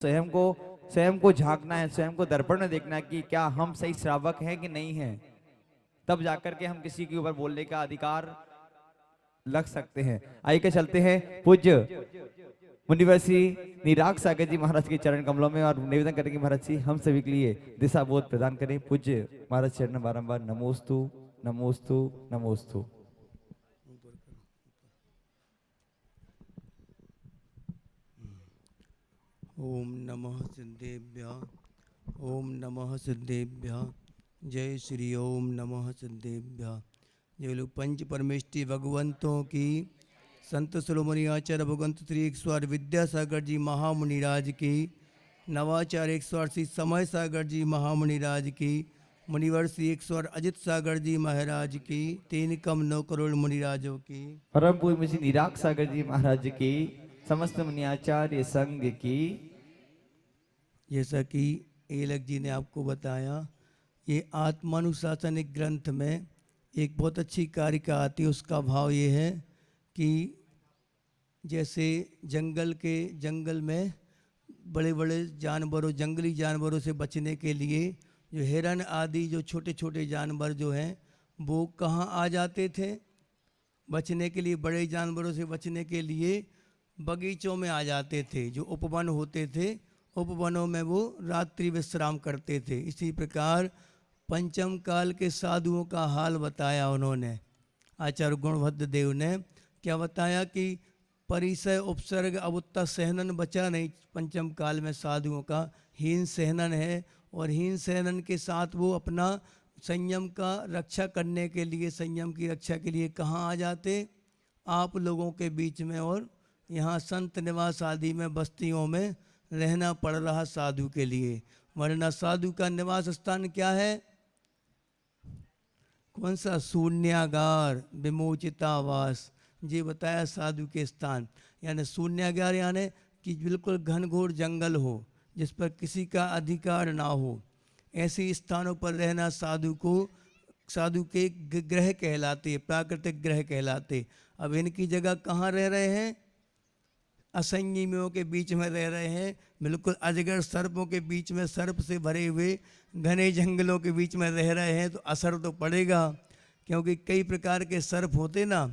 स्वयं को झांकना है, स्वयं को दर्पण में देखना है कि क्या हम सही श्रावक हैं कि नहीं हैं। तब जाकर के हम किसी के ऊपर बोलने का अधिकार लग सकते हैं। आइए के चलते हैं पूज्य मुनिवर्षी निराग सागर जी महाराज के चरण कमलों में और निवेदन करेंगे महाराज जी हम सभी के लिए दिशा बोध प्रदान करें। पूज्य महाराज चरण बारंबार नमोस्तु नमोस्तु नमोस्तु। ओम नमः सिद्धेभ्यः ओम नमः सिद्धेभ्यः जय श्री ओम नमः सिद्धेभ्यः। जय लोग पंच परमेष्टि भगवंतों की, संत शिरोमणि आचार्य भगवंत श्री 108 विद्यासागर जी महामुनिराज की, नवाचार्य 108 समय सागर जी महामुनिराज की, मुनिवर्षी 108 अजित सागर जी महाराज की, 3 कम 9 करोड़ मुनिराजों की, परम पूज्य निराग सागर जी महाराज की, समस्त मुनियाचार्य संघ की। जैसा कि एलक जी ने आपको बताया, ये आत्मानुशासनिक ग्रंथ में एक बहुत अच्छी कारिका आती है। उसका भाव ये है कि जैसे जंगल में बड़े बड़े जानवरों, जंगली जानवरों से बचने के लिए जो हिरन आदि जो छोटे छोटे जानवर जो हैं वो कहाँ आ जाते थे बचने के लिए, बड़े जानवरों से बचने के लिए बगीचों में आ जाते थे। जो उपवन होते थे, उपवनों में वो रात्रि विश्राम करते थे। इसी प्रकार पंचम काल के साधुओं का हाल बताया उन्होंने। आचार्य गुणभद्र देव ने क्या बताया कि परिसय उपसर्ग अब उत्ता सहनन बचा नहीं। पंचम काल में साधुओं का हीन सहनन है, और हीन सहनन के साथ वो अपना संयम का रक्षा करने के लिए, संयम की रक्षा के लिए कहाँ आ जाते? आप लोगों के बीच में, और यहाँ संत निवास आदि में बस्तियों में रहना पड़ रहा साधु के लिए। वरना साधु का निवास स्थान क्या है? कौन सा? शून्यागार, विमोचितावास। ये बताया साधु के स्थान। यानी शून्यागार यानी कि बिल्कुल घनघोर जंगल हो जिस पर किसी का अधिकार ना हो। ऐसे स्थानों पर रहना साधु के ग्रह कहलाते, प्राकृतिक ग्रह कहलाते। अब इनकी जगह कहाँ रह रहे हैं? असंयमियों के बीच में रह रहे हैं, बिल्कुल अजगर सर्पों के बीच में, सर्प से भरे हुए घने जंगलों के बीच में रह रहे हैं। तो असर तो पड़ेगा, क्योंकि कई प्रकार के सर्प होते ना,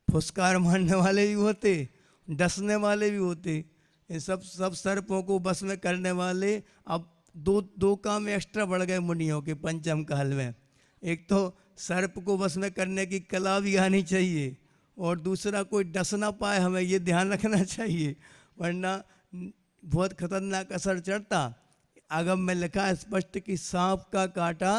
फुसकार मारने वाले भी होते, डसने वाले भी होते। इन सब सर्पों को बस में करने वाले अब दो काम एक्स्ट्रा बढ़ गए मुनियों के पंचम काल में। एक तो सर्प को बस में करने की कला भी आनी चाहिए, और दूसरा कोई डस ना पाए, हमें ये ध्यान रखना चाहिए, वरना बहुत खतरनाक असर चढ़ता। आगम में लिखा है स्पष्ट कि सांप का काटा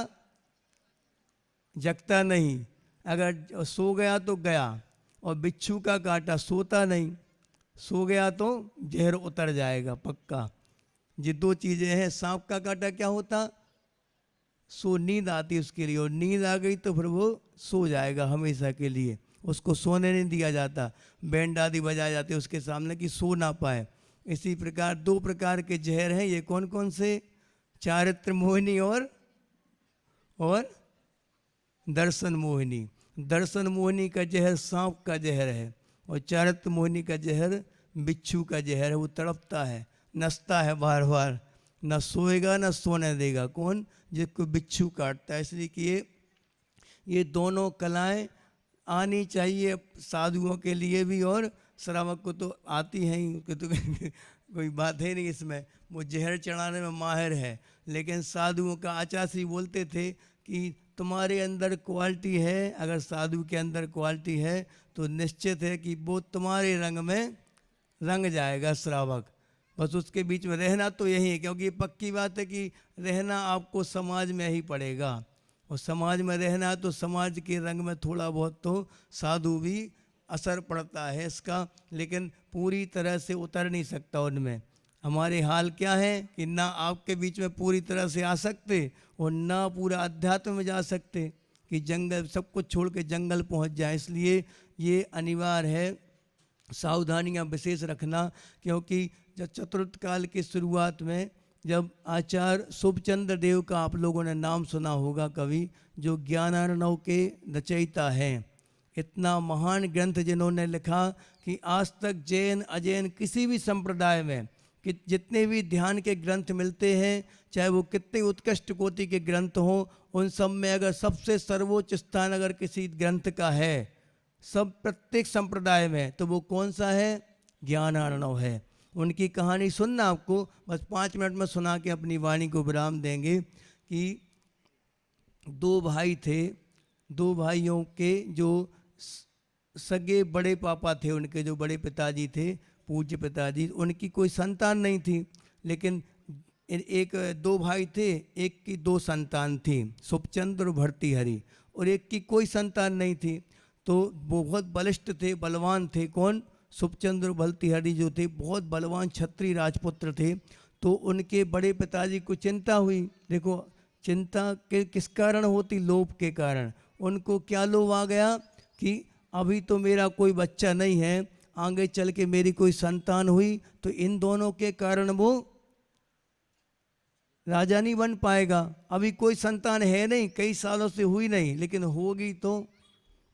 जगता नहीं, अगर सो गया तो गया, और बिच्छू का काटा सोता नहीं, सो गया तो जहर उतर जाएगा पक्का। ये 2 चीज़ें हैं। सांप का काटा क्या होता? सो नींद आती उसके लिए, और नींद आ गई तो फिर वो सो जाएगा हमेशा के लिए, उसको सोने नहीं दिया जाता, बैंड आदि बजाए जाते उसके सामने कि सो ना पाए। इसी प्रकार 2 प्रकार के जहर हैं। ये कौन कौन से? चारित्र मोहिनी और दर्शन मोहिनी। दर्शन मोहिनी का जहर सांप का जहर है, और चारित्र मोहिनी का जहर बिच्छू का जहर है। वो तड़पता है, नसता है बार बार, न सोएगा न सोने देगा। कौन? जिसको बिच्छू काटता है। इसलिए कि ये दोनों कलाएं आनी चाहिए साधुओं के लिए भी, और श्रावक को तो आती हैं ही, तो कोई बात है नहीं इसमें। वो जहर चढ़ाने में माहिर है। लेकिन साधुओं का आचार्य बोलते थे कि तुम्हारे अंदर क्वालिटी है, अगर साधु के अंदर क्वालिटी है तो निश्चित है कि वो तुम्हारे रंग में रंग जाएगा श्रावक। बस उसके बीच में रहना तो यही है, क्योंकि ये पक्की बात है कि रहना आपको समाज में ही पड़ेगा, और समाज में रहना है तो समाज के रंग में थोड़ा बहुत तो साधु भी असर पड़ता है इसका, लेकिन पूरी तरह से उतर नहीं सकता उनमें। हमारे हाल क्या है कि ना आपके बीच में पूरी तरह से आ सकते, और ना पूरा अध्यात्म में जा सकते कि जंगल सब कुछ छोड़ के जंगल पहुंच जाए। इसलिए ये अनिवार्य है सावधानियां विशेष रखना। क्योंकि जब चतुर्थ काल की शुरुआत में जब आचार्य शुभचंद्र देव का आप लोगों ने नाम सुना होगा, कवि जो ज्ञानार्णव के रचयिता हैं, इतना महान ग्रंथ जिन्होंने लिखा कि आज तक जैन अजैन किसी भी संप्रदाय में कि जितने भी ध्यान के ग्रंथ मिलते हैं, चाहे वो कितने उत्कृष्ट कोटि के ग्रंथ हों, उन सब में अगर सबसे सर्वोच्च स्थान अगर किसी ग्रंथ का है, सब प्रत्येक संप्रदाय में, तो वो कौन सा है? ज्ञानार्णव है। उनकी कहानी सुनना आपको, बस 5 मिनट में सुना के अपनी वाणी को विराम देंगे। कि 2 भाई थे, 2 भाइयों के जो सगे बड़े पापा थे, उनके जो बड़े पिताजी थे, पूज्य पिताजी, उनकी कोई संतान नहीं थी। लेकिन एक 2 भाई थे, एक की 2 संतान थी, सुपचंद्र और भर्तृहरि, और एक की कोई संतान नहीं थी। तो वो बहुत बलिष्ठ थे, बलवान थे। कौन? सुपचंद्र और भर्तृहरि जो थे, बहुत बलवान क्षत्रिय राजपुत्र थे। तो उनके बड़े पिताजी को चिंता हुई। देखो, चिंता के किस कारण होती? लोभ के कारण। उनको क्या लोभ आ गया कि अभी तो मेरा कोई बच्चा नहीं है, आगे चल के मेरी कोई संतान हुई तो इन दोनों के कारण वो राजा नहीं बन पाएगा। अभी कोई संतान है नहीं, कई सालों से हुई नहीं, लेकिन होगी तो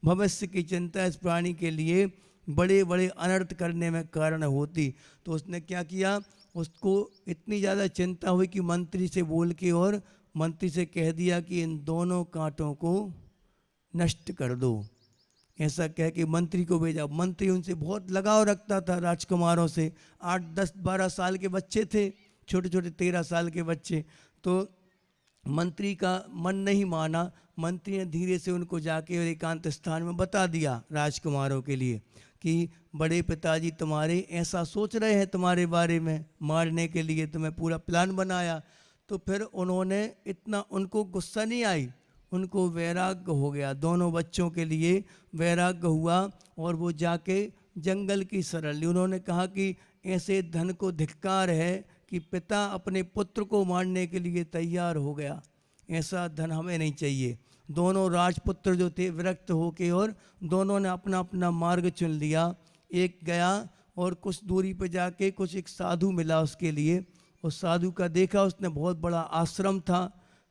भविष्य की चिंता इस प्राणी के लिए बड़े बड़े अनर्थ करने में कारण होती। तो उसने क्या किया? उसको इतनी ज़्यादा चिंता हुई कि मंत्री से बोल के और मंत्री से कह दिया कि इन दोनों कांटों को नष्ट कर दो। ऐसा कह के मंत्री को भेजा। मंत्री उनसे बहुत लगाव रखता था, राजकुमारों से। 8, 10, 12 साल के बच्चे थे, छोटे छोटे 13 साल के बच्चे। तो मंत्री का मन नहीं माना। मंत्री ने धीरे से उनको जाके और एकांत स्थान में बता दिया राजकुमारों के लिए कि बड़े पिताजी तुम्हारे ऐसा सोच रहे हैं तुम्हारे बारे में, मारने के लिए तुम्हें पूरा प्लान बनाया। तो फिर उन्होंने इतना, उनको गुस्सा नहीं आई, उनको वैराग्य हो गया। दोनों बच्चों के लिए वैराग्य हुआ और वो जाके जंगल की शरण ली। उन्होंने कहा कि ऐसे धन को धिक्कार है कि पिता अपने पुत्र को मारने के लिए तैयार हो गया, ऐसा धन हमें नहीं चाहिए। दोनों राजपुत्र जो थे विरक्त होके और दोनों ने अपना अपना मार्ग चुन लिया। एक गया और कुछ दूरी पर जाके कुछ एक साधु मिला उसके लिए। उस साधु का देखा, उसने बहुत बड़ा आश्रम था,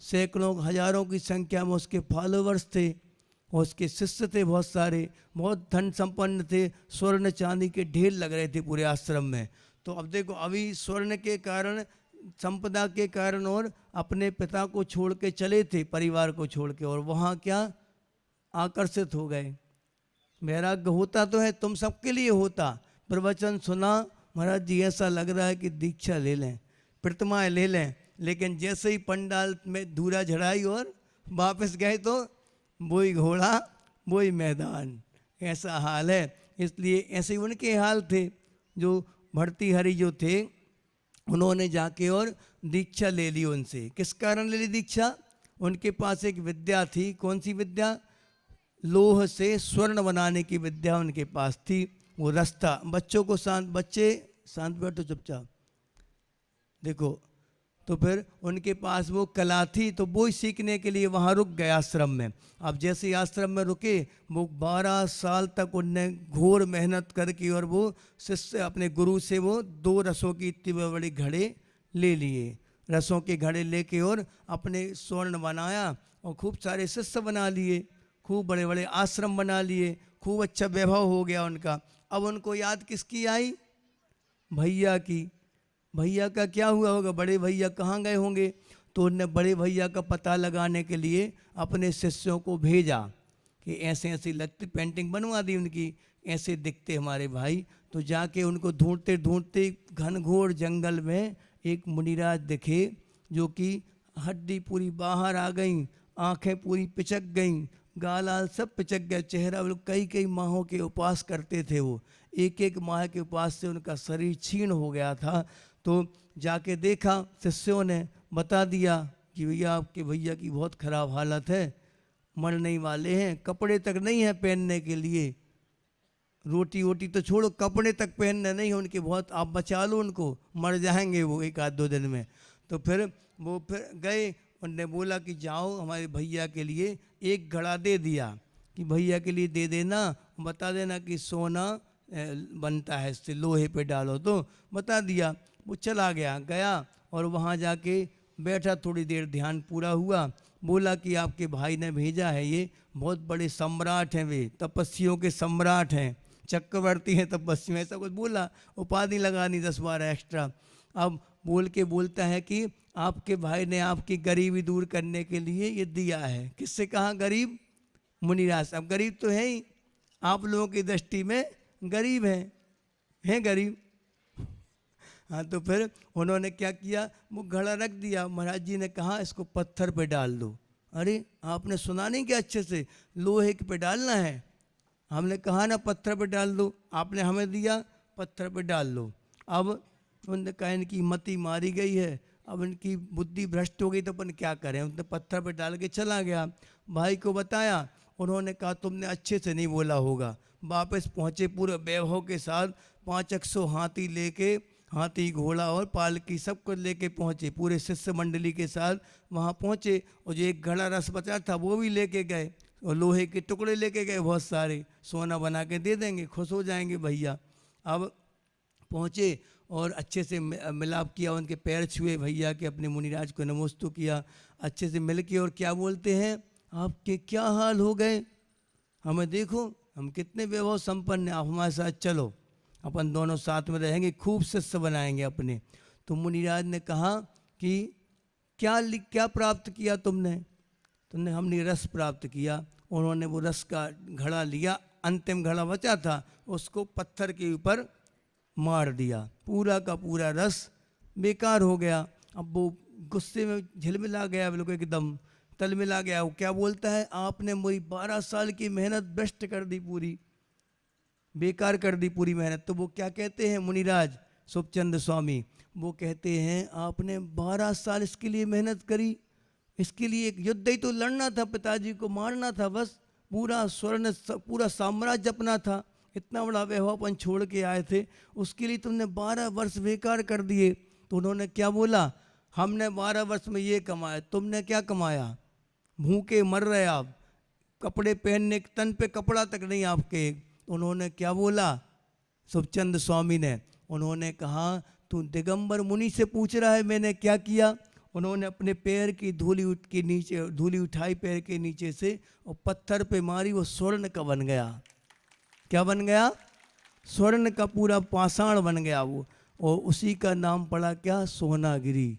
सैकड़ों हजारों की संख्या में उसके फॉलोवर्स थे और उसके शिष्य थे बहुत सारे, बहुत धन संपन्न थे, स्वर्ण चांदी के ढेर लग रहे थे पूरे आश्रम में। तो अब देखो, अभी स्वर्ण के कारण, संपदा के कारण और अपने पिता को छोड़ के चले थे, परिवार को छोड़ के, और वहाँ क्या आकर्षित हो गए। वैराग्य होता तो है, तुम सबके लिए होता। प्रवचन सुना, महाराज जी ऐसा लग रहा है कि दीक्षा ले लें, प्रतिमाएं ले लें, लेकिन जैसे ही पंडाल में धूरा झड़ाई और वापस गए तो वही घोड़ा वही मैदान, ऐसा हाल है। इसलिए ऐसे ही उनके हाल थे। जो भर्तृहरि जो थे, उन्होंने जाके और दीक्षा ले ली उनसे। किस कारण ले ली दीक्षा? उनके पास एक विद्या थी। कौन सी विद्या? लोह से स्वर्ण बनाने की विद्या उनके पास थी। वो रास्ता, बच्चों को बच्चे शांत बैठो चुपचाप। देखो, तो फिर उनके पास वो कला थी, तो वो ही सीखने के लिए वहाँ रुक गए आश्रम में। अब जैसे ही आश्रम में रुके, वो 12 साल तक उनने घोर मेहनत करके और वो शिष्य अपने गुरु से वो 2 रसों की इतनी बड़ी घड़े ले लिए। रसों के घड़े लेके और अपने स्वर्ण बनाया और खूब सारे शिष्य बना लिए, खूब बड़े बड़े आश्रम बना लिए, खूब अच्छा वैभव हो गया उनका। अब उनको याद किसकी आई? भैया की। भैया का क्या हुआ होगा? बड़े भैया कहाँ गए होंगे? तो उनने बड़े भैया का पता लगाने के लिए अपने शिष्यों को भेजा कि ऐसे ऐसी लगती, पेंटिंग बनवा दी उनकी, ऐसे दिखते हमारे भाई। तो जाके उनको ढूंढते ढूंढते घनघोर जंगल में एक मुनिराज दिखे, जो कि हड्डी पूरी बाहर आ गई, आंखें पूरी पिचक गईं, गाल आल सब पिचक गया, चेहरा बिल्कुल, कई कई माहों के उपवास करते थे वो। एक एक माह के उपवास से उनका शरीर क्षीण हो गया था। तो जाके देखा, शिष्यों ने बता दिया कि भैया आपके भैया की बहुत खराब हालत है, मरने वाले हैं, कपड़े तक नहीं है पहनने के लिए, रोटी वोटी तो छोड़ो, कपड़े तक पहनने नहीं है उनके, बहुत, आप बचा लो उनको, मर जाएंगे वो 1-2 दिन में। तो फिर वो फिर गए, उनने बोला कि जाओ हमारे भैया के लिए एक घड़ा दे दिया कि भैया के लिए दे देना, बता देना कि सोना बनता है इससे, लोहे पे डालो, तो बता दिया। वो चला गया और वहाँ जाके बैठा, थोड़ी देर ध्यान पूरा हुआ। बोला कि आपके भाई ने भेजा है, ये बहुत बड़े सम्राट हैं, वे तपस्वियों के सम्राट हैं, चक्रवर्ती हैं तपस्वी, ऐसा कुछ बोला, उपाधि लगा दी 10-12 एक्स्ट्रा। अब बोल के बोलता है कि आपके भाई ने आपकी गरीबी दूर करने के लिए ये दिया है। किससे कहा गरीब? मुनिराज। अब गरीब तो है ही, आप लोगों की दृष्टि में गरीब हैं गरीब। हाँ, तो फिर उन्होंने क्या किया, वो घड़ा रख दिया। महाराज जी ने कहा इसको पत्थर पे डाल दो। अरे आपने सुना नहीं क्या अच्छे से, लोहे पे डालना है। हमने कहा ना पत्थर पे डाल दो, आपने हमें दिया पत्थर पे डाल लो। अब उन्होंने कहा इनकी मति मारी गई है, अब इनकी बुद्धि भ्रष्ट हो गई, तो अपन क्या करें। उन्होंने पत्थर पे डाल के चला गया। भाई को बताया, उन्होंने कहा तुमने अच्छे से नहीं बोला होगा। वापस पहुँचे पूरे वैभव के साथ, 500 हाथी लेके, हाथी घोड़ा और पालकी सब कुछ लेके पहुँचे, पूरे शिष्य मंडली के साथ वहाँ पहुँचे। और जो एक घड़ा रस बचा था वो भी लेके गए, और लोहे के टुकड़े लेके गए बहुत सारे, सोना बना के दे देंगे, खुश हो जाएंगे भैया। अब पहुँचे और अच्छे से मिलाप किया, उनके पैर छुए भैया के, अपने मुनिराज को नमोस्तु किया अच्छे से मिल के। और क्या बोलते हैं, आपके क्या हाल हो गए, हमें देखो, हम कितने वैभव संपन्न हैं, आप हमारे साथ चलो, अपन दोनों साथ में रहेंगे, खूब शिष्य बनाएंगे अपने। तो मुनिराज ने कहा कि क्या प्राप्त किया तुमने? हमने रस प्राप्त किया। उन्होंने वो रस का घड़ा लिया, अंतिम घड़ा बचा था, उसको पत्थर के ऊपर मार दिया, पूरा का पूरा रस बेकार हो गया। अब वो गुस्से में झिलमिला गया, बिल्कुल एकदम तलमिला गया। वो क्या बोलता है, आपने मेरी 12 साल की मेहनत व्यस्त कर दी, पूरी बेकार कर दी पूरी मेहनत। तो वो क्या कहते हैं मुनिराज सुखचंद स्वामी, वो कहते हैं आपने 12 साल इसके लिए मेहनत करी, इसके लिए एक युद्ध ही तो लड़ना था, पिताजी को मारना था, बस पूरा स्वर्ण पूरा साम्राज्य अपना था, इतना बड़ा वैभव अपन छोड़ के आए थे, उसके लिए तुमने 12 वर्ष बेकार कर दिए। तो उन्होंने क्या बोला, हमने 12 वर्ष में ये कमाया, तुमने क्या कमाया, भूखे मर रहे आप, कपड़े पहनने, तन पे कपड़ा तक नहीं आपके। उन्होंने क्या बोला सुखचंद स्वामी ने, उन्होंने कहा तू दिगंबर मुनि से पूछ रहा है मैंने क्या किया। उन्होंने अपने पैर की धूली उठाई पैर के नीचे से और पत्थर पे मारी, वो स्वर्ण का बन गया। क्या बन गया? स्वर्ण का पूरा पाषाण बन गया वो, और उसी का नाम पड़ा क्या, सोनागिरी।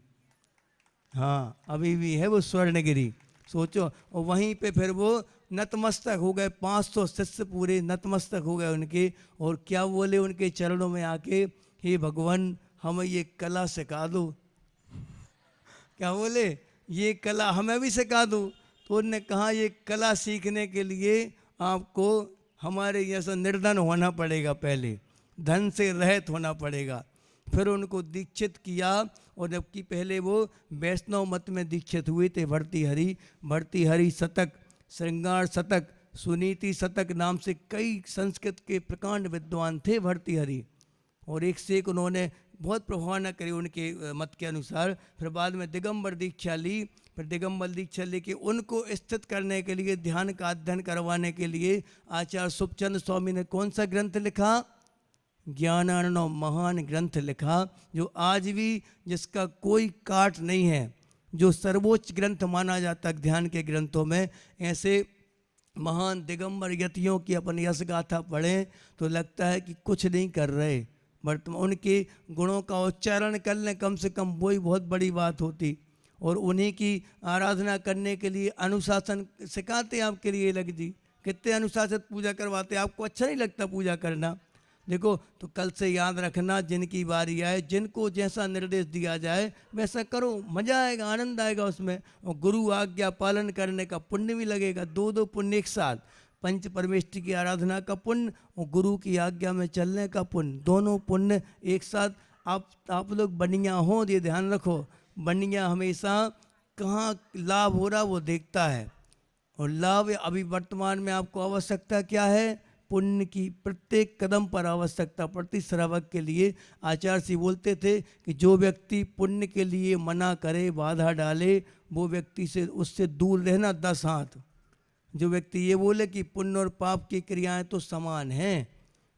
हाँ, अभी भी है वो स्वर्णगिरी, सोचो। और वहीं पे फिर वो नतमस्तक हो गए, 500 शिष्य पूरे नतमस्तक हो गए उनके। और क्या बोले उनके चरणों में आके, हे भगवान हमें ये कला सिखा दो। क्या बोले, ये कला हमें भी सिखा दो। तो उन्होंने कहा ये कला सीखने के लिए आपको हमारे जैसा निर्धन होना पड़ेगा, पहले धन से रहित होना पड़ेगा। फिर उनको दीक्षित किया, और जबकि पहले वो वैष्णव मत में दीक्षित हुए थे। भर्तृहरि शतक, श्रृंगार शतक, सुनीति शतक नाम से कई संस्कृत के प्रकांड विद्वान थे भर्तृहरि, और एक से एक उन्होंने बहुत प्रभावना करी उनके मत के अनुसार। फिर बाद में दिगंबर दीक्षा ली, फिर दिगंबर दीक्षा लेके उनको स्थित करने के लिए, ध्यान का अध्ययन करवाने के लिए आचार्य सुखचंद स्वामी ने कौन सा ग्रंथ लिखा, ज्ञानार्णव महान ग्रंथ लिखा, जो आज भी जिसका कोई काट नहीं है, जो सर्वोच्च ग्रंथ माना जाता ध्यान के ग्रंथों में। ऐसे महान दिगंबर यतियों की अपन यश गाथा पढ़ें तो लगता है कि कुछ नहीं कर रहे, वर्तमान उनके गुणों का उच्चारण कर लें कम से कम, वही बहुत बड़ी बात होती। और उन्हीं की आराधना करने के लिए अनुशासन सिखाते हैं आपके लिए लग जी, कितने अनुशासित पूजा करवाते हैं। आपको अच्छा नहीं लगता पूजा करना, देखो तो कल से याद रखना, जिनकी बारी आए, जिनको जैसा निर्देश दिया जाए वैसा करो, मजा आएगा, आनंद आएगा उसमें। और गुरु आज्ञा पालन करने का पुण्य भी लगेगा, 2 पुण्य एक साथ, पंच परमेष्टि की आराधना का पुण्य और गुरु की आज्ञा में चलने का पुण्य, दोनों पुण्य एक साथ। आप लोग बनिया हो, ये ध्यान रखो, बनिया हमेशा कहाँ लाभ हो रहा वो देखता है, और लाभ अभी वर्तमान में आपको आवश्यकता क्या है, पुण्य की प्रत्येक कदम पर आवश्यकता पड़ती। श्रावक के लिए आचार्य जी बोलते थे कि जो व्यक्ति पुण्य के लिए मना करे, बाधा डाले, वो व्यक्ति से उससे दूर रहना 10 हाथ। जो व्यक्ति ये बोले कि पुण्य और पाप की क्रियाएं तो समान हैं,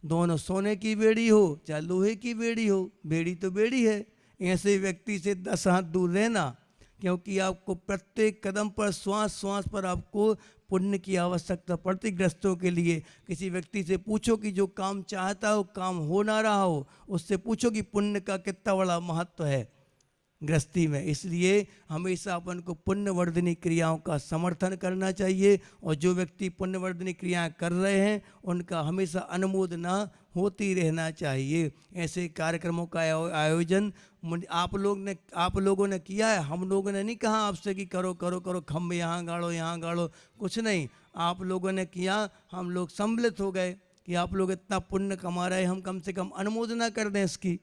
दोनों सोने की बेड़ी हो चाहे लोहे की बेड़ी हो, बेड़ी तो बेड़ी है, ऐसे व्यक्ति से 10 हाथ दूर रहना। क्योंकि आपको प्रत्येक कदम पर, श्वास श्वास पर आपको पुण्य की आवश्यकता पड़ती ग्रस्तों के लिए। किसी व्यक्ति से पूछो कि जो काम चाहता हो काम हो ना रहा हो, उससे पूछो कि पुण्य का कितना बड़ा महत्व है गृहस्थी में। इसलिए हमेशा अपन को पुण्यवर्धनी क्रियाओं का समर्थन करना चाहिए, और जो व्यक्ति पुण्यवर्धनी क्रियाएं कर रहे हैं उनका हमेशा अनुमोदना होती रहना चाहिए। ऐसे कार्यक्रमों का आयोजन आप लोगों ने किया है। हम लोगों ने नहीं कहा आपसे कि करो करो करो, खम्भ यहाँ गाड़ो यहाँ गाड़ो, कुछ नहीं। आप लोगों ने किया, हम लोग सम्मिलित हो गए कि आप लोग इतना पुण्य कमा रहे हैं, हम कम से कम अनुमोदना कर दें इसकी।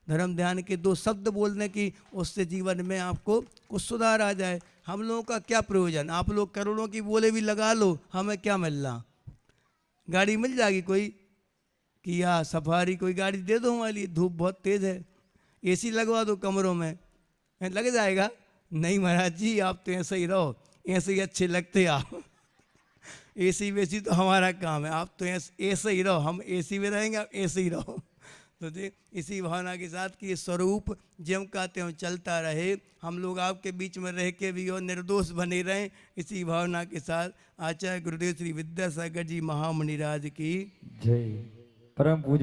धर्म ध्यान के 2 शब्द बोलने की, उससे जीवन में आपको कुछ सुधार आ जाए। हम लोगों का क्या प्रयोजन? आप लोग करोड़ों की बोले भी लगा लो, हमें क्या मिल रहा? गाड़ी मिल जाएगी कोई कि या सफारी कोई गाड़ी दे दो हमारे लिए, धूप बहुत तेज़ है, एसी लगवा दो कमरों में, लग जाएगा? नहीं महाराज जी, आप तो ऐसे ही रहो, ऐसे ही अच्छे लगते आप। एसी वेसी तो हमारा काम है, आप तो ऐसे ही रहो, हम एसी में रहेंगे, आप ऐसे ही रहो। तो देख, इसी भावना के साथ कि ये स्वरूप ज्यों का त्यों चलता रहे, हम लोग आपके बीच में रह के भी और निर्दोष बने रहें, इसी भावना के साथ आचार्य गुरुदेव श्री विद्यासागर जी महामुनिराज की जय। परम पूज्य